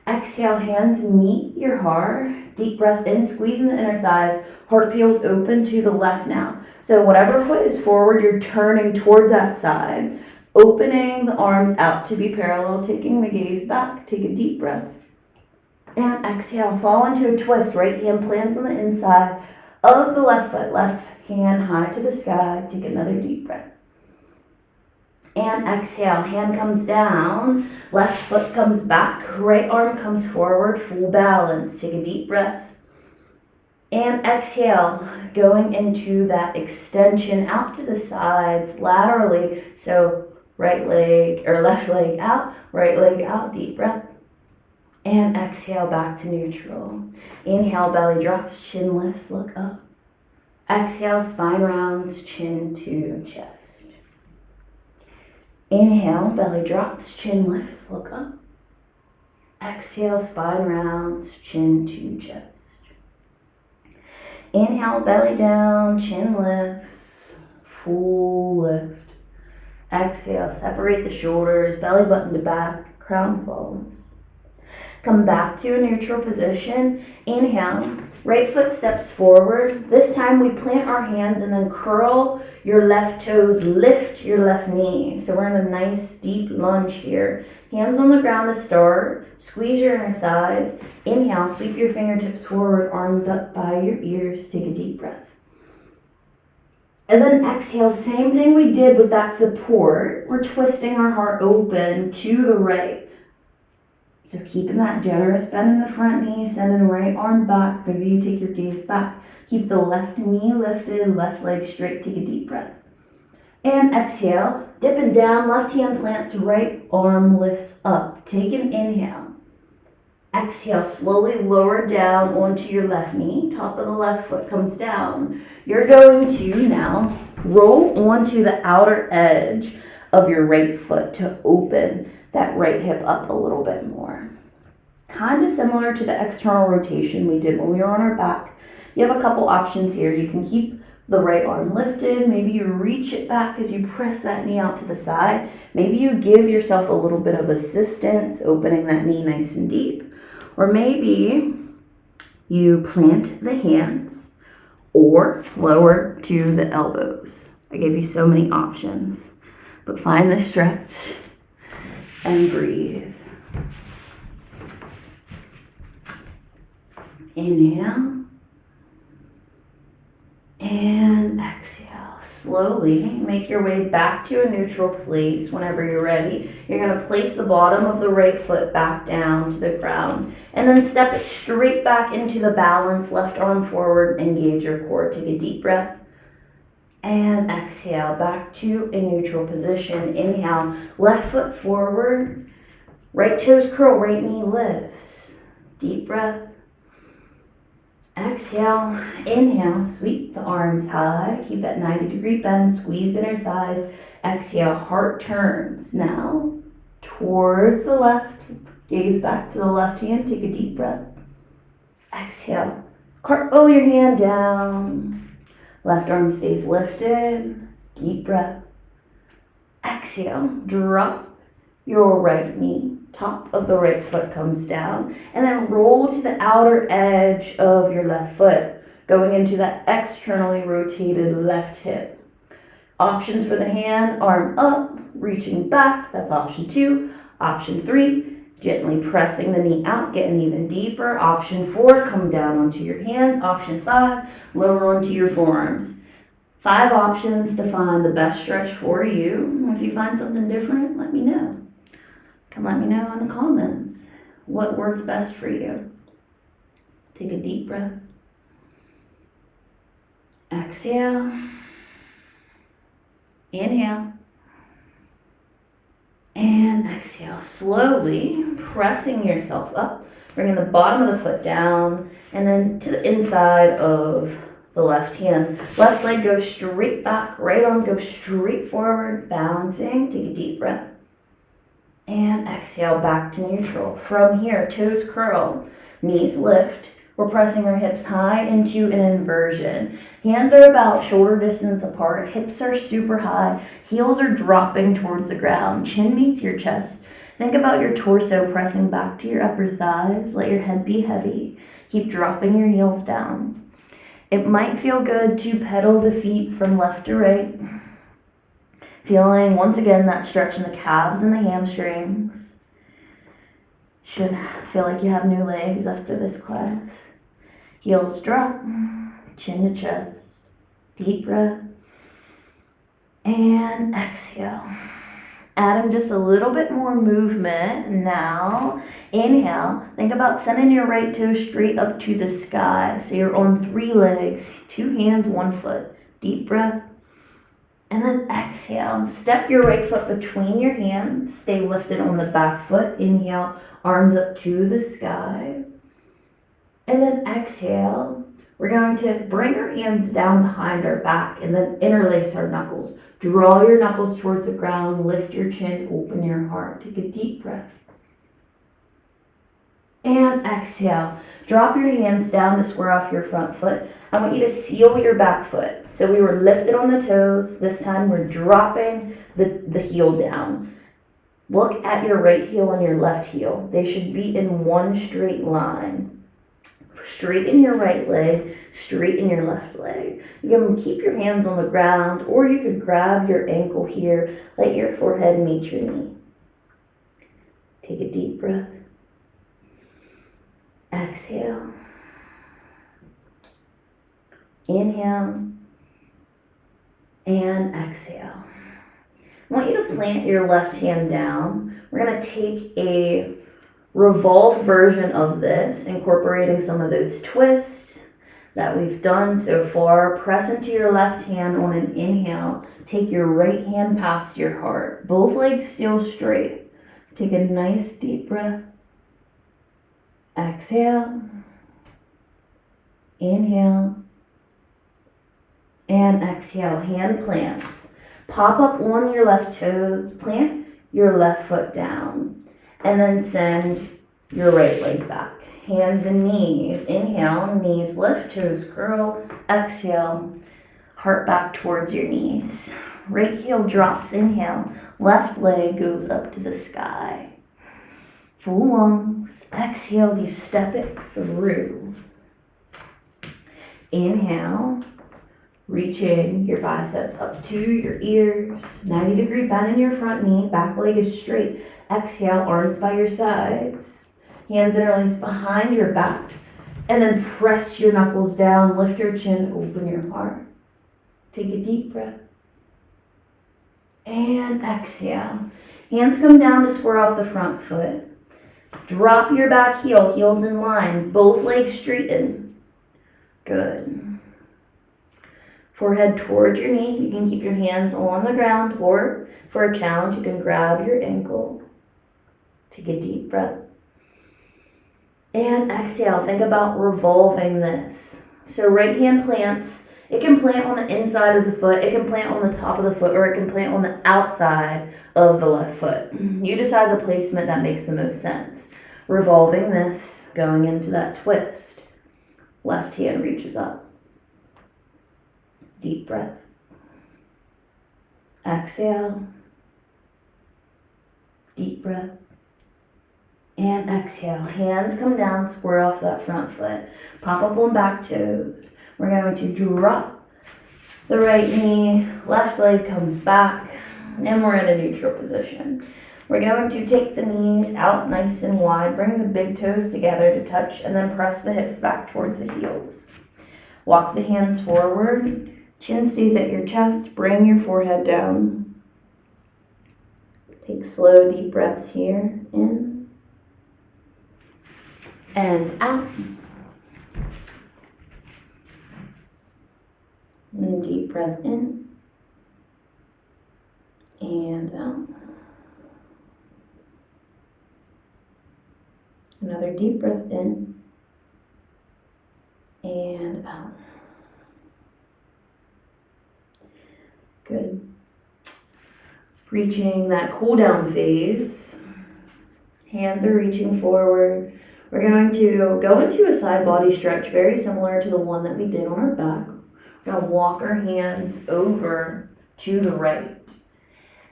Exhale, hands meet your heart. Deep breath in, squeezing the inner thighs. Heart peels open to the left now. So whatever foot is forward, you're turning towards that side. Opening the arms out to be parallel, taking the gaze back. Take a deep breath. And exhale, fall into a twist. Right hand plants on the inside of the left foot. Left hand high to the sky. Take another deep breath. And exhale, hand comes down, left foot comes back, right arm comes forward, full balance. Take a deep breath. And exhale, going into that extension out to the sides, laterally. So right leg or left leg out, deep breath. And exhale, back to neutral. Inhale, belly drops, chin lifts, look up. Exhale, spine rounds, chin to chest. Inhale, belly drops, chin lifts, look up. Exhale, spine rounds, chin to chest. Inhale, belly down, chin lifts, full lift. Exhale, separate the shoulders, belly button to back, crown falls. Come back to a neutral position. Inhale, right foot steps forward. This time we plant our hands and then curl your left toes, lift your left knee. So we're in a nice deep lunge here. Hands on the ground to start. Squeeze your inner thighs. Inhale, sweep your fingertips forward, arms up by your ears. Take a deep breath. And then exhale, same thing we did with that support. We're twisting our heart open to the right. So keeping that generous bend in the front knee, sending right arm back. Maybe you take your gaze back. Keep the left knee lifted, left leg straight. Take a deep breath. And exhale, dipping down, left hand plants, right arm lifts up. Take an inhale. Exhale, slowly lower down onto your left knee. Top of the left foot comes down. You're going to now roll onto the outer edge of your right foot to open that right hip up a little bit more. Kind of similar to the external rotation we did when we were on our back. You have a couple options here. You can keep the right arm lifted. Maybe you reach it back as you press that knee out to the side. Maybe you give yourself a little bit of assistance, opening that knee nice and deep. Or maybe you plant the hands or lower to the elbows. I gave you so many options, but find the stretch and breathe. Inhale and exhale. Slowly make your way back to a neutral place whenever you're ready. You're going to place the bottom of the right foot back down to the ground and then step it straight back into the balance. Left arm forward, engage your core. Take a deep breath and exhale back to a neutral position. Inhale, left foot forward, right toes curl, right knee lifts. Deep breath. Exhale, inhale, sweep the arms high, keep that 90-degree bend, squeeze inner thighs. Exhale, heart turns now towards the left, gaze back to the left hand, take a deep breath. Exhale, cartwheel your hand down, left arm stays lifted, deep breath. Exhale, drop your right knee. Top of the right foot comes down, and then roll to the outer edge of your left foot, going into that externally rotated left hip. Options for the hand, arm up, reaching back, that's option 2. Option 3, gently pressing the knee out, getting even deeper. Option 4, come down onto your hands. Option 5, lower onto your forearms. 5 options to find the best stretch for you. If you find something different, let me know. Come let me know in the comments what worked best for you. Take a deep breath. Exhale. Inhale. And exhale. Slowly pressing yourself up. Bringing the bottom of the foot down and then to the inside of the left hand. Left leg goes straight back. Right arm goes straight forward. Balancing. Take a deep breath. And exhale back to neutral. From here, toes curl, knees lift. We're pressing our hips high into an inversion. Hands are about shoulder distance apart. Hips are super high. Heels are dropping towards the ground. Chin meets your chest. Think about your torso pressing back to your upper thighs. Let your head be heavy. Keep dropping your heels down. It might feel good to pedal the feet from left to right. Feeling, once again, that stretch in the calves and the hamstrings. Should feel like you have new legs after this class. Heels drop, chin to chest. Deep breath. And exhale. Add in just a little bit more movement now. Inhale. Think about sending your right toe straight up to the sky. So you're on 3 legs, 2 hands, 1 foot. Deep breath. And then exhale, step your right foot between your hands, stay lifted on the back foot. Inhale, arms up to the sky. And then exhale, we're going to bring our hands down behind our back and then interlace our knuckles. Draw your knuckles towards the ground, lift your chin, open your heart. Take a deep breath. And exhale. Drop your hands down to square off your front foot. I want you to seal your back foot. So we were lifted on the toes. This time we're dropping the heel down. Look at your right heel and your left heel. They should be in one straight line. Straighten your right leg, straighten your left leg. You can keep your hands on the ground, or you could grab your ankle here. Let your forehead meet your knee. Take a deep breath. Exhale. Inhale. And exhale. I want you to plant your left hand down. We're going to take a revolve version of this, incorporating some of those twists that we've done so far. Press into your left hand on an inhale. Take your right hand past your heart. Both legs still straight. Take a nice deep breath. Exhale. Inhale. And exhale. Hand plants. Pop up on your left toes. Plant your left foot down. And then send your right leg back. Hands and knees. Inhale, knees lift, toes curl. Exhale, Heart back towards your knees. Right heel drops, inhale. Left leg goes up to the sky. Full lungs. Exhale as you step it through. Inhale. Reaching your biceps up to your ears. 90-degree bend in your front knee. Back leg is straight. Exhale, arms by your sides. Hands interlace behind your back. And then press your knuckles down. Lift your chin. Open your heart. Take a deep breath. And exhale. Hands come down to square off the front foot. Drop your back heel. Heels in line. Both legs straighten. Good. Forehead towards your knee. You can keep your hands on the ground, or for a challenge, you can grab your ankle. Take a deep breath. And exhale. Think about revolving this. So right hand plants. It can plant on the inside of the foot. It can plant on the top of the foot, or it can plant on the outside of the left foot. You decide the placement that makes the most sense. Revolving this, going into that twist. Left hand reaches up. Deep breath. Exhale. Deep breath. And exhale. Hands come down, square off that front foot. Pop up on back toes. We're going to drop the right knee. Left leg comes back. And we're in a neutral position. We're going to take the knees out nice and wide. Bring the big toes together to touch. And then press the hips back towards the heels. Walk the hands forward. Chin stays at your chest. Bring your forehead down. Take slow, deep breaths here. In. And out. And deep breath in. And out. Another deep breath in. And out. Good. Reaching that cool down phase. Hands are reaching forward. We're going to go into a side body stretch very similar to the one that we did on our back. We're going to walk our hands over to the right.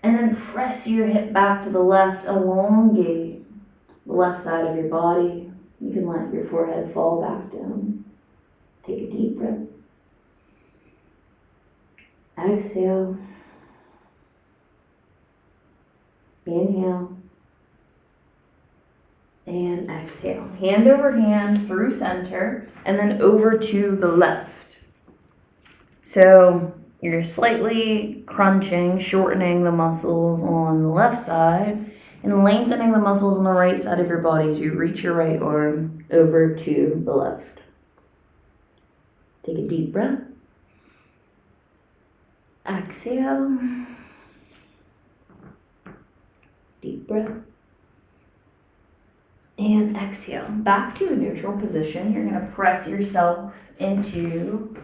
And then press your hip back to the left. Elongate the left side of your body. You can let your forehead fall back down. Take a deep breath. Exhale. Inhale. And exhale. Hand over hand through center and then over to the left. So you're slightly crunching, shortening the muscles on the left side and lengthening the muscles on the right side of your body as you reach your right arm over to the left. Take a deep breath. Exhale. Deep breath. And exhale. Back to a neutral position. You're going to press yourself into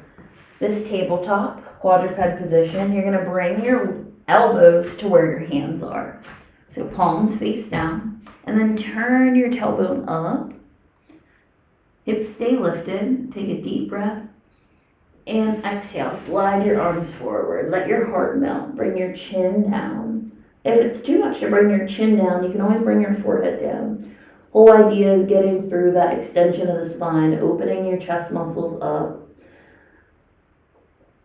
this tabletop quadruped position. You're going to bring your elbows to where your hands are. So palms face down. And then turn your tailbone up. Hips stay lifted. Take a deep breath. And exhale, slide your arms forward. Let your heart melt. Bring your chin down. If it's too much to bring your chin down, you can always bring your forehead down. Whole idea is getting through that extension of the spine, opening your chest muscles up.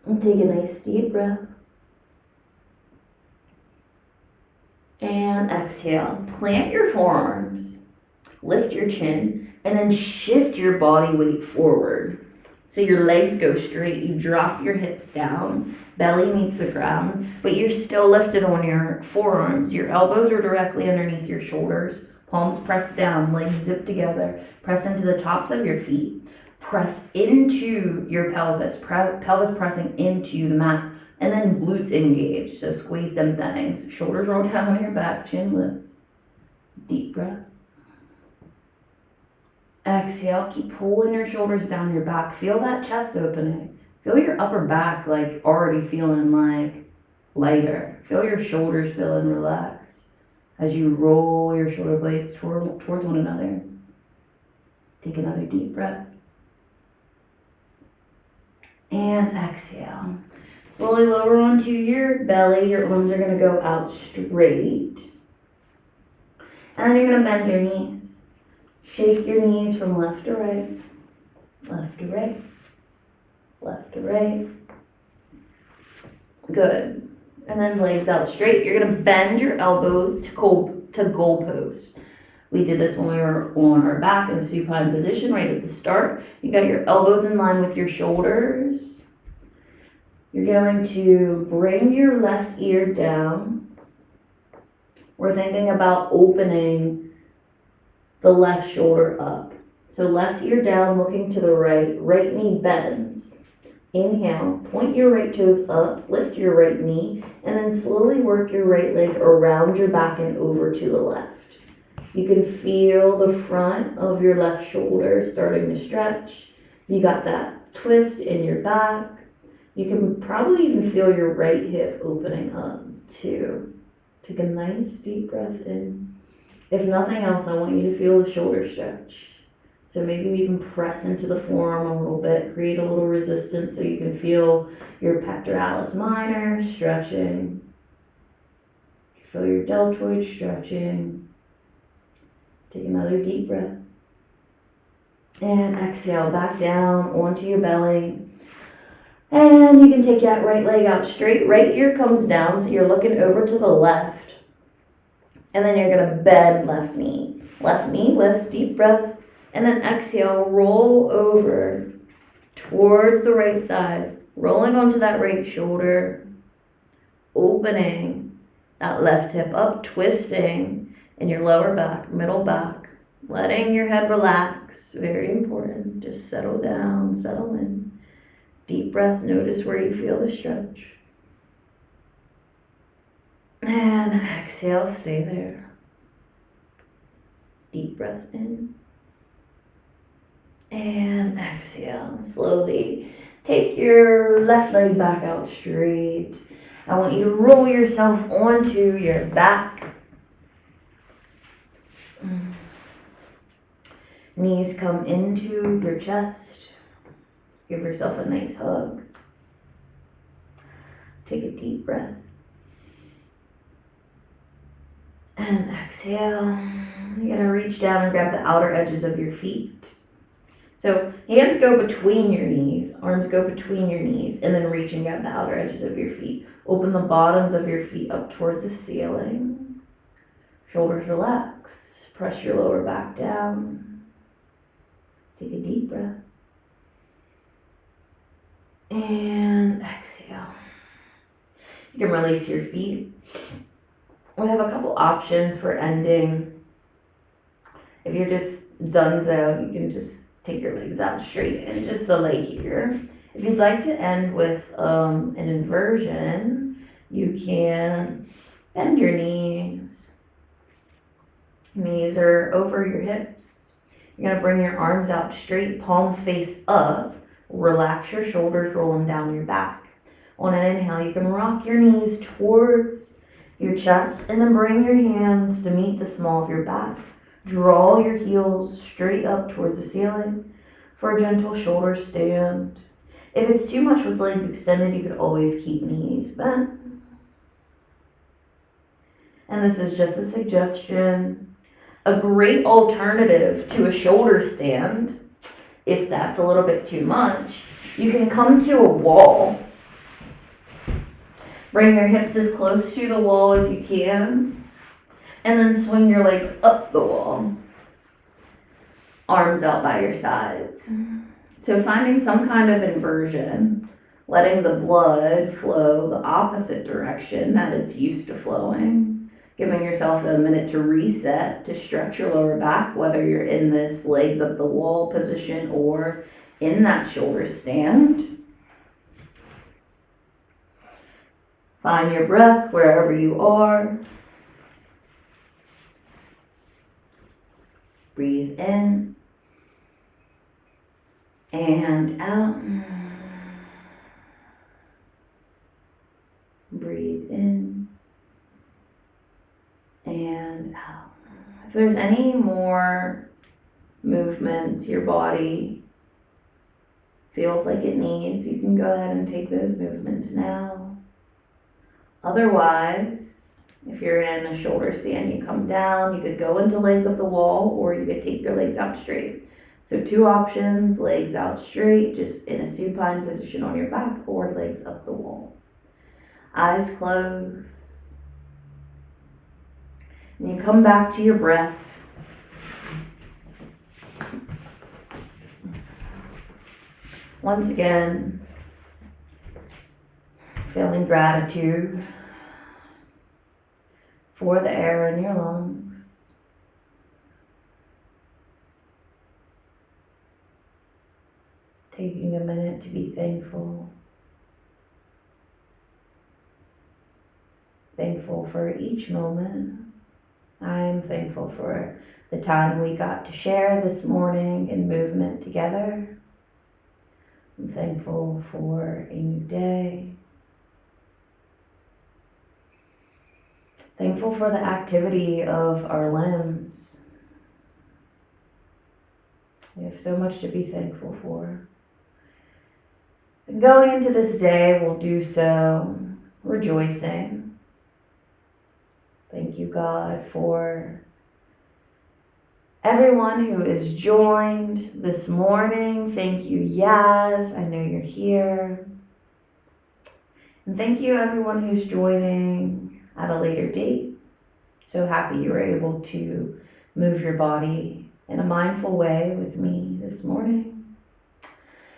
And take a nice deep breath. And exhale. Plant your forearms. Lift your chin. And then shift your body weight forward. So your legs go straight, you drop your hips down, belly meets the ground, but you're still lifted on your forearms. Your elbows are directly underneath your shoulders, palms pressed down, legs zip together, press into the tops of your feet, press into your pelvis, pelvis pressing into the mat, and then glutes engage, so squeeze them things. Shoulders roll down on your back, chin lift, deep breath. Exhale, keep pulling your shoulders down your back. Feel that chest opening. Feel your upper back like already feeling like lighter. Feel your shoulders feeling relaxed as you roll your shoulder blades towards one another. Take another deep breath. And exhale. Slowly lower onto your belly. Your arms are going to go out straight. And then you're going to bend your knees. Shake your knees from left to right, left to right, left to right. Good. And then legs out straight. You're going to bend your elbows to goal post. We did this when we were on our back in a supine position right at the start. You got your elbows in line with your shoulders. You're going to bring your left ear down. We're thinking about opening the left shoulder up. So left ear down, looking to the right. Right knee bends. Inhale, point your right toes up, lift your right knee, and then slowly work your right leg around your back and over to the left. You can feel the front of your left shoulder starting to stretch. You got that twist in your back. You can probably even feel your right hip opening up too. Take a nice deep breath in. If nothing else, I want you to feel the shoulder stretch. So maybe we can press into the forearm a little bit, create a little resistance so you can feel your pectoralis minor stretching. You can feel your deltoid stretching. Take another deep breath. And exhale back down onto your belly. And you can take that right leg out straight. Right ear comes down, so you're looking over to the left. And then you're going to bend left knee. Left knee lifts, deep breath. And then exhale, roll over towards the right side. Rolling onto that right shoulder. Opening that left hip up, twisting in your lower back, middle back. Letting your head relax. Very important. Just settle down, settle in. Deep breath, notice where you feel the stretch. And exhale, stay there. Deep breath in. And exhale. Slowly take your left leg back out straight. I want you to roll yourself onto your back. Knees come into your chest. Give yourself a nice hug. Take a deep breath. And exhale. You're going to reach down and grab the outer edges of your feet. So hands go between your knees, arms go between your knees, and then reach and grab the outer edges of your feet. Open the bottoms of your feet up towards the ceiling. Shoulders relax. Press your lower back down. Take a deep breath. And exhale. You can release your feet. We have a couple options for ending. If you're just donezo, you can just take your legs out straight and just lay here. If you'd like to end with an inversion, you can bend your knees. Knees are over your hips. You're going to bring your arms out straight, palms face up. Relax your shoulders, roll them down your back. On an inhale, you can rock your knees towards your chest and then bring your hands to meet the small of your back. Draw your heels straight up towards the ceiling for a gentle shoulder stand. If it's too much with legs extended, you could always keep knees bent. And this is just a suggestion. A great alternative to a shoulder stand, if that's a little bit too much, you can come to a wall. Bring your hips as close to the wall as you can, and then swing your legs up the wall. Arms out by your sides. So finding some kind of inversion, letting the blood flow the opposite direction that it's used to flowing. Giving yourself a minute to reset, to stretch your lower back, whether you're in this legs up the wall position or in that shoulder stand. Find your breath wherever you are. Breathe in and out. Breathe in and out. If there's any more movements your body feels like it needs, you can go ahead and take those movements now. Otherwise, if you're in a shoulder stand, you come down, you could go into legs up the wall, or you could take your legs out straight. So 2 options, legs out straight, just in a supine position on your back, or legs up the wall. Eyes closed. And you come back to your breath. Once again, feeling gratitude for the air in your lungs. Taking a minute to be thankful. Thankful for each moment. I'm thankful for the time we got to share this morning in movement together. I'm thankful for a new day. Thankful for the activity of our limbs. We have so much to be thankful for. And going into this day, we'll do so rejoicing. Thank you, God, for everyone who is joined this morning. Thank you, Yaz. I know you're here. And thank you, everyone who's joining at a later date. So happy you were able to move your body in a mindful way with me this morning.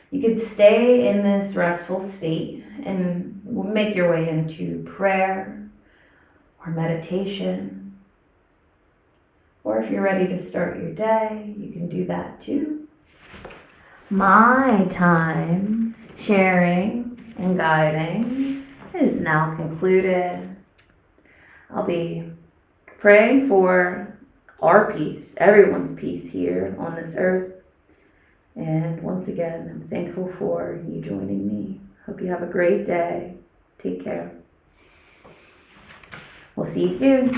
You could stay in this restful state and make your way into prayer or meditation. Or if you're ready to start your day, you can do that too. My time sharing and guiding is now concluded. I'll be praying for our peace, everyone's peace here on this earth. And once again, I'm thankful for you joining me. Hope you have a great day. Take care. We'll see you soon.